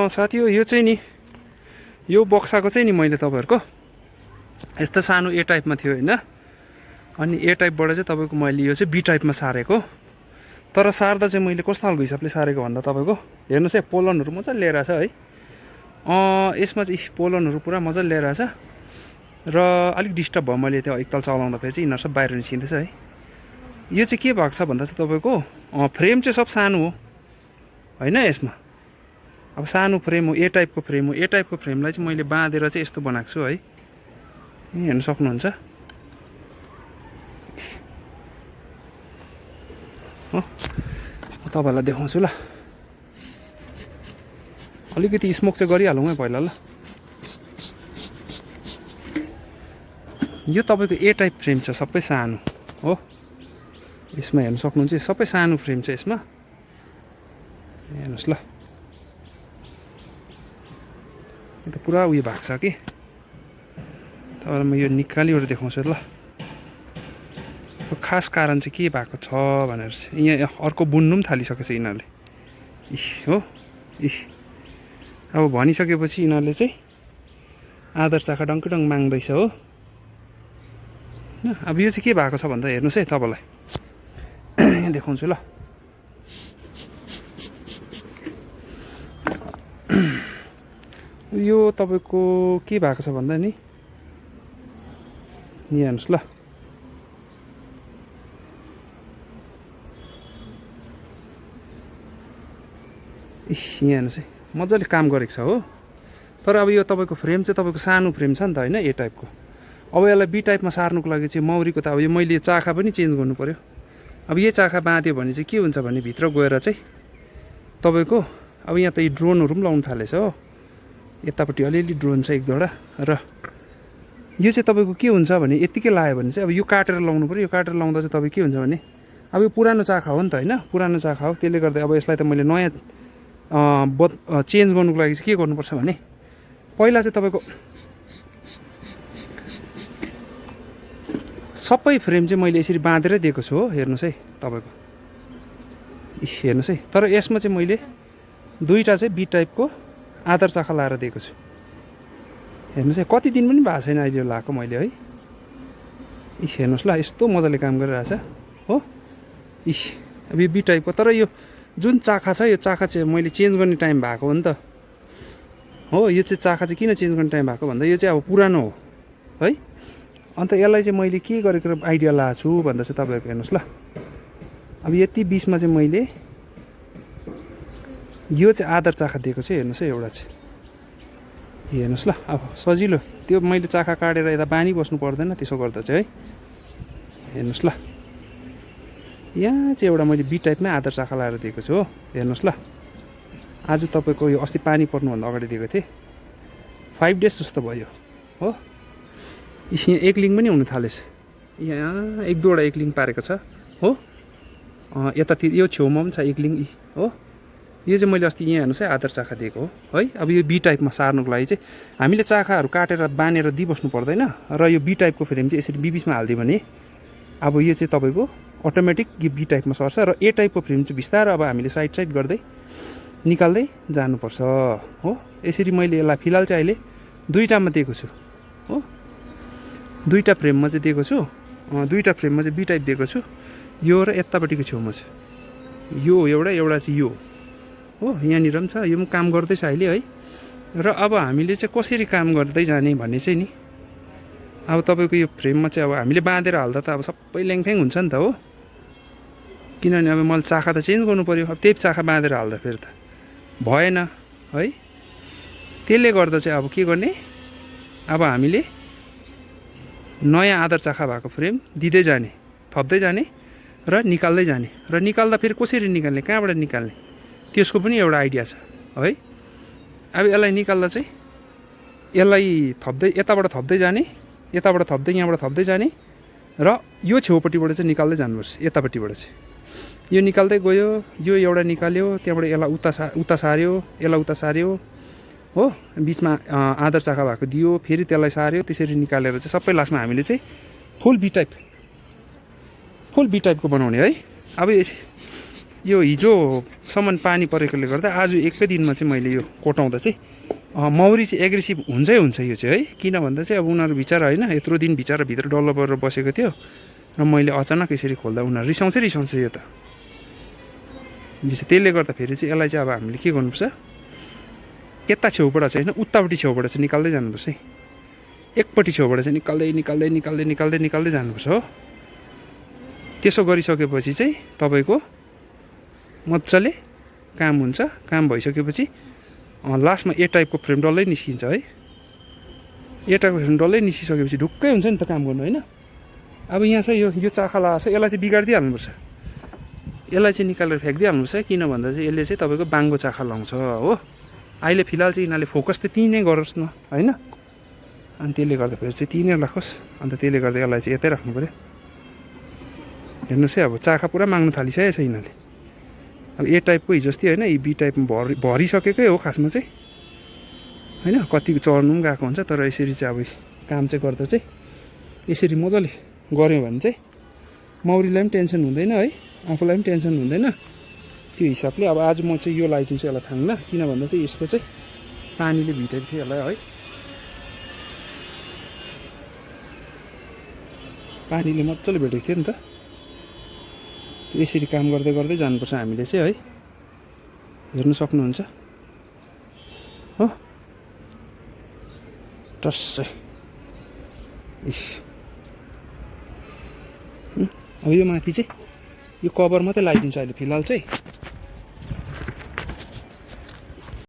साथी हो यो चाहिँ नि यो बक्साको चाहिँ नि मैले तपाईँहरूको यस्तो सानो ए टाइपमा थियो होइन अनि ए टाइपबाट चाहिँ तपाईँको मैले यो चाहिँ बी टाइपमा सारेको तर सार्दा चाहिँ मैले कस्तो खालको हिसाबले सारेको भन्दा तपाईँको हेर्नुहोस् है पोलनहरू मजाले लिएर छ है यसमा चाहिँ पोलनहरू पुरा मजाले लिएर छ र अलिक डिस्टर्ब भयो मैले त्यो एकताल चलाउँदाखेरि चाहिँ यिनीहरू सब बाहिर निस्किँदैछ है यो चाहिँ के भएको छ भन्दा चाहिँ तपाईँको फ्रेम चाहिँ सब सानो हो होइन यसमा अब सानो फ्रेम हो ए टाइपको फ्रेम हो ए टाइपको फ्रेमलाई चाहिँ मैले बाँधेर चाहिँ यस्तो बनाएको छु है हेर्नु सक्नुहुन्छ हो तपाईँहरूलाई देखाउँछु ल अलिकति स्मोक चाहिँ गरिहालौँ है पहिला ल यो तपाईँको ए टाइप फ्रेम छ सबै सानो हो यसमा हेर्नु सक्नुहुन्छ सबै सानो फ्रेम छ यसमा हेर्नुहोस् ल यो त पुरा उयो भएको छ कि तपाईँलाई म यो निकालिवटा देखाउँछु ल खास कारण चाहिँ के भएको छ भनेर चाहिँ यहाँ अर्को बुन्नु पनि थालिसकेको छ यिनीहरूले हो अब भनिसकेपछि यिनीहरूले चाहिँ आधार चाखा डङ्कडङ माग्दैछ हो अब यो चाहिँ के भएको छ भन्दा हेर्नुहोस् है तपाईँलाई यहाँ देखाउँछु ल यो तपाईँको के भएको छ भन्दा नि यहाँ हेर्नुहोस् ल यहाँ हेर्नुहोस् है मजाले काम गरेको छ हो तर अब यो तपाईँको फ्रेम चाहिँ तपाईँको सानो फ्रेम छ नि त होइन ए टाइपको अब यसलाई बी टाइपमा सार्नुको लागि चाहिँ मौरीको त अब यो मैले चाखा पनि चेन्ज गर्नु पऱ्यो अब यो चाखा बाँध्यो भने चाहिँ के हुन्छ भने भित्र गएर चाहिँ तपाईँको अब यहाँ त यो ड्रोनहरू पनि लाउनु थालेछ हो यतापट्टि अलिअलि ड्रोन छ एक दुईवटा र यो चाहिँ तपाईँको के हुन्छ भने यत्तिकै लायो भने चाहिँ अब यो काटेर लाउनु पऱ्यो यो काटेर लाउँदा चाहिँ तपाईँ के हुन्छ भने अब यो पुरानो चाखा हो नि त होइन पुरानो चाखा हो त्यसले गर्दा अब यसलाई त मैले नयाँ चेन्ज गर्नुको लागि चाहिँ के गर्नुपर्छ भने पहिला चाहिँ तपाईँको सबै फ्रेम चाहिँ मैले यसरी बाँधेरै दिएको छु हो हेर्नुहोस् है तपाईँको हेर्नुहोस् है तर यसमा चाहिँ मैले दुईवटा चाहिँ बी टाइपको आधार चाखा लाएर दिएको छु हेर्नुहोस् है कति दिन पनि भएको छैन अहिले लाएको मैले है हेर्नुहोस् ल यस्तो मजाले काम गरिरहेछ हो अब यो बी टाइपको तर यो जुन चाखा छ यो चाखा चाहिँ मैले चेन्ज गर्ने टाइम भएको हो नि त हो यो चाहिँ चाखा चाहिँ किन चेन्ज गर्ने टाइम भएको भन्दा यो चाहिँ अब पुरानो हो है अन्त यसलाई चाहिँ मैले के गरेको आइडिया लाएको छु भन्दा चाहिँ तपाईँहरूको हेर्नुहोस् ल अब यति बिचमा चाहिँ मैले यो चाहिँ आधार चाखा दिएको चाहिँ हेर्नुहोस् है एउटा चाहिँ हेर्नुहोस् ल अब सजिलो त्यो मैले चाखा काटेर यता बानी बस्नु पर्दैन त्यसो गर्दा चाहिँ है हेर्नुहोस् ल यहाँ चाहिँ एउटा मैले बी टाइपमै आधार चाखा लाएर दिएको छु हो हेर्नुहोस् ल आज तपाईँको यो अस्ति पानी पर्नुभन्दा अगाडि दिएको थिएँ 5 डेज जस्तो भयो हो यहाँ एक लिङ पनि हुन थालेछ यहाँ एक दुईवटा एक लिङ पारेको छ हो यतातिर यो छेउमा पनि छ एक लिङ हो यो चाहिँ मैले अस्ति यहाँ हेर्नुहोस् है आधार चाखा दिएको हो है अब यो बी टाइपमा सार्नुको लागि चाहिँ हामीले चाखाहरू काटेर बानेर दिइबस्नु पर्दैन र यो बी टाइपको फ्रेम चाहिँ यसरी बिचमा हालिदियो भने अब यो चाहिँ तपाईँको अटोमेटिक यो बी टाइपमा सर्छ र ए टाइपको फ्रेम चाहिँ बिस्तारै अब हामीले साइड साइड गर्दै निकाल्दै जानुपर्छ हो यसरी मैले यसलाई फिलहाल चाहिँ अहिले दुईवटामा दिएको छु हो दुईवटा फ्रेममा चाहिँ दिएको छु दुईवटा फ्रेममा चाहिँ बी टाइप दिएको छु यो र यतापट्टिको छेउमा छ यो एउटा चाहिँ यो हो यहाँनिर पनि छ यो पनि काम गर्दैछ अहिले है र अब हामीले चाहिँ कसरी काम गर्दै जाने भन्ने चाहिँ नि अब तपाईँको यो फ्रेममा चाहिँ अब हामीले बाँधेर हाल्दा त अब सबै ल्याङफ्याङ हुन्छ नि त हो किनभने अब मैले चाखा त चेन्ज गर्नु पऱ्यो अब त्यही चाखा बाँधेर हाल्दा फेरि त भएन है त्यसले गर्दा चाहिँ अब के गर्ने अब हामीले नयाँ आधार चाखा भएको फ्रेम दिँदै जाने थप्दै जाने र निकाल्दै जाने र निकाल्दा फेरि कसरी निकाल्ने कहाँबाट निकाल्ने त्यसको पनि एउटा आइडिया छ है अब यसलाई निकाल्दा चाहिँ यसलाई थप्दै यताबाट थप्दै जाने यताबाट थप्दै यहाँबाट थप्दै जाने र यो छेउपट्टिबाट चाहिँ निकाल्दै जानुपर्छ यतापट्टिबाट चाहिँ यो निकाल्दै गयो यो एउटा निकाल्यो त्यहाँबाट यसलाई उता सार्यो यसलाई उता सार्यो हो बिचमा आधार चाखा भएको दियो फेरि त्यसलाई सार्यो त्यसरी निकालेर चाहिँ सबै लास्टमा हामीले चाहिँ फुल बी टाइपको बनाउने है अब यो हिजोसम्म पानी परेकोले गर्दा आज एकै दिनमा चाहिँ मैले यो कोटाउँदा चाहिँ मौरी चाहिँ एग्रेसिभ हुन्छ यो चाहिँ है। किन भन्दा चाहिँ अब उनीहरू बिचरा होइन यत्रो दिन बिचरा भित्र डल्लो परेर बसेको थियो र मैले अचानक यसरी खोल्दा उनीहरू रिसाउँछ यो त। त्यसले गर्दाखेरि चाहिँ यसलाई चाहिँ अब हामीले के गर्नुपर्छ, यता छेउबाट चाहिँ होइन उतापट्टि छेउबाट चाहिँ निकाल्दै जानुपर्छ है। एकपट्टि छेउबाट चाहिँ निकाल्दै जानुपर्छ हो। त्यसो गरिसकेपछि चाहिँ तपाईँको मजाले काम हुन्छ। काम भइसकेपछि लास्टमा ए टाइपको फ्रेम डल्लै निस्किन्छ है। ए टाइपको फ्रेम डल्लै निस्किसकेपछि ढुक्कै हुन्छ नि त काम गर्नु होइन। अब यहाँ चाहिँ यो चाखा लगाएको छ, यसलाई चाहिँ बिगारिदिइहाल्नुपर्छ, यसलाई चाहिँ निकालेर फ्याँकिदिइहाल्नुपर्छ। किन भन्दा चाहिँ यसले चाहिँ तपाईँको बाङ्गो चाखा लाउँछ हो। अहिले फिलहाल चाहिँ यिनीहरूले फोकस त त्यहीँ नै गरोस् न होइन। अनि त्यसले गर्दाखेरि चाहिँ त्यहीँ नै राखोस्। अन्त त्यसले गर्दा यसलाई चाहिँ यतै राख्नु पऱ्यो। हेर्नुहोस् है अब चाखा पुरा माग्नु थालिसकेको छ यिनीहरूले। अब ए टाइपको हिजो जस्तै होइन, बी टाइपमा भरिसकेकै हो खासमा चाहिँ होइन। कतिको चढ्नु पनि गएको हुन्छ, तर यसरी चाहिँ अब काम चाहिँ गर्दा चाहिँ यसरी मजाले गऱ्यो भने चाहिँ मौरीलाई पनि टेन्सन हुँदैन है, आफूलाई पनि टेन्सन हुँदैन। त्यो हिसाबले अब आज म चाहिँ यो लगाइदिन्छु यसलाई थाङ्ना। किन भन्दा चाहिँ यसको चाहिँ पानीले भिटेको थियो यसलाई है, पानीले मजाले भेटेको थियो नि त। यसरी काम गर्दै जानुपर्छ हामीले चाहिँ है। हेर्नु सक्नुहुन्छ हो टस्सै। अब यो माथि चाहिँ यो कभर मात्रै लगाइदिन्छु अहिले फिलहाल चाहिँ।